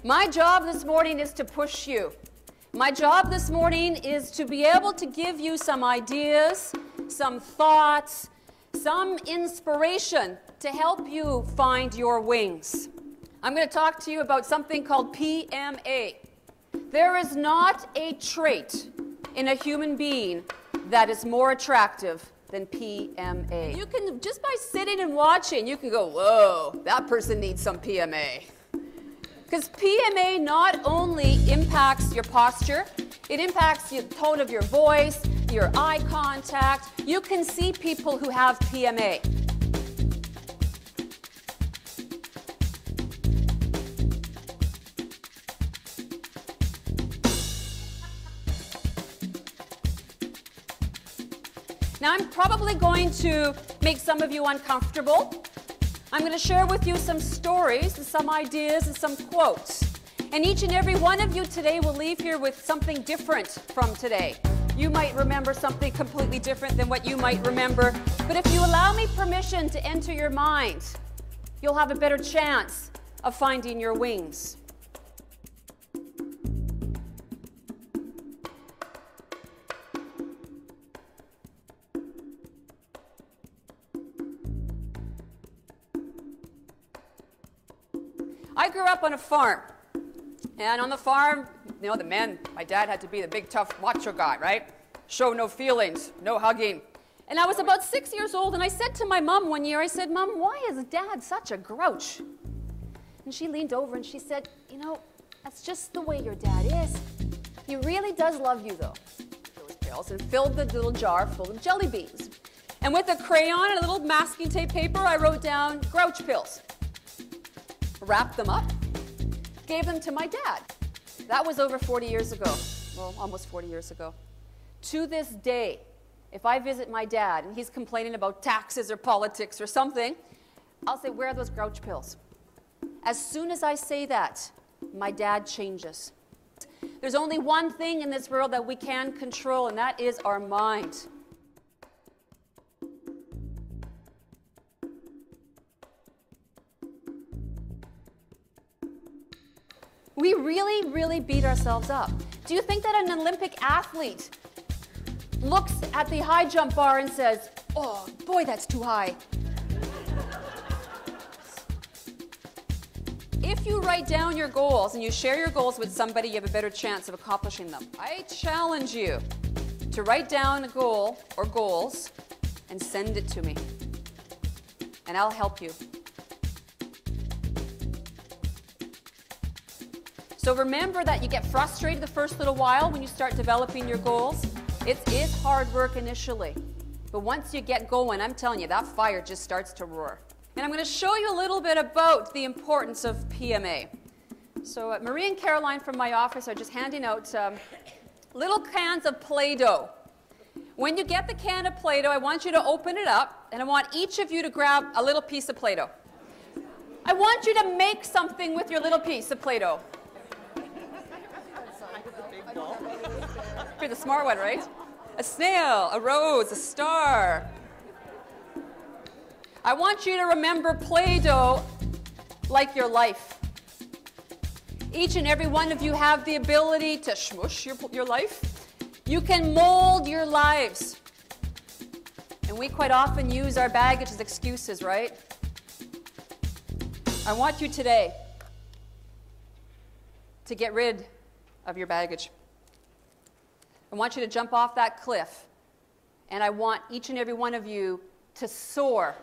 My job this morning is to push you. My job this morning is to be able to give you some ideas, some thoughts, some inspiration to help you find your wings. I'm going to talk to you about something called PMA. There is not a trait in a human being that is more attractive than PMA. You can, just by sitting and watching, you can go, whoa, that person needs some PMA. Because PMA not only impacts your posture, it impacts the tone of your voice, your eye contact. You can see people who have PMA. Now, I'm probably going to make some of you uncomfortable. I'm going to share with you some stories and some ideas and some quotes. And each and every one of you today will leave here with something different from today. You might remember something completely different than what you might remember. But if you allow me permission to enter your mind, you'll have a better chance of finding your wings. I grew up on a farm, and on the farm, you know, the men, my dad had to be the big, tough, macho guy, right? Show no feelings, no hugging. And I was about 6 years old, and I said to my mom one year, I said, Mom, why is Dad such a grouch? And she leaned over and she said, you know, that's just the way your dad is. He really does love you, though. Those pills, and filled the little jar full of jelly beans. And with a crayon and a little masking tape paper, I wrote down grouch pills. Wrapped them up, gave them to my dad. That was over 40 years ago, well, almost 40 years ago. To this day, if I visit my dad and he's complaining about taxes or politics or something, I'll say, where are those grouch pills? As soon as I say that, my dad changes. There's only one thing in this world that we can control, and that is our mind. We really, really beat ourselves up. Do you think that an Olympic athlete looks at the high jump bar and says, oh, boy, that's too high? If you write down your goals and you share your goals with somebody, you have a better chance of accomplishing them. I challenge you to write down a goal or goals and send it to me, and I'll help you. So remember that you get frustrated the first little while when you start developing your goals. It is hard work initially, but once you get going, I'm telling you, that fire just starts to roar. And I'm going to show you a little bit about the importance of PMA. So Marie and Caroline from my office are just handing out little cans of Play-Doh. When you get the can of Play-Doh, I want you to open it up, and I want each of you to grab a little piece of Play-Doh. I want you to make something with your little piece of Play-Doh. You're the smart one, right? A snail, a rose, a star. I want you to remember Play-Doh like your life. Each and every one of you have the ability to smush your life. You can mold your lives. And we quite often use our baggage as excuses, right? I want you today to get rid of your baggage. I want you to jump off that cliff, and I want each and every one of you to soar.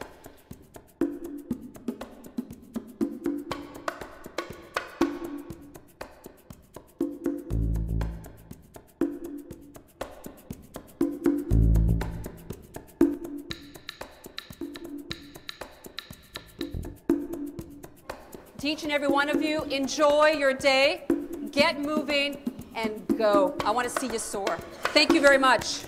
To each and every one of you, enjoy your day, get moving, and go. I want to see you soar. Thank you very much.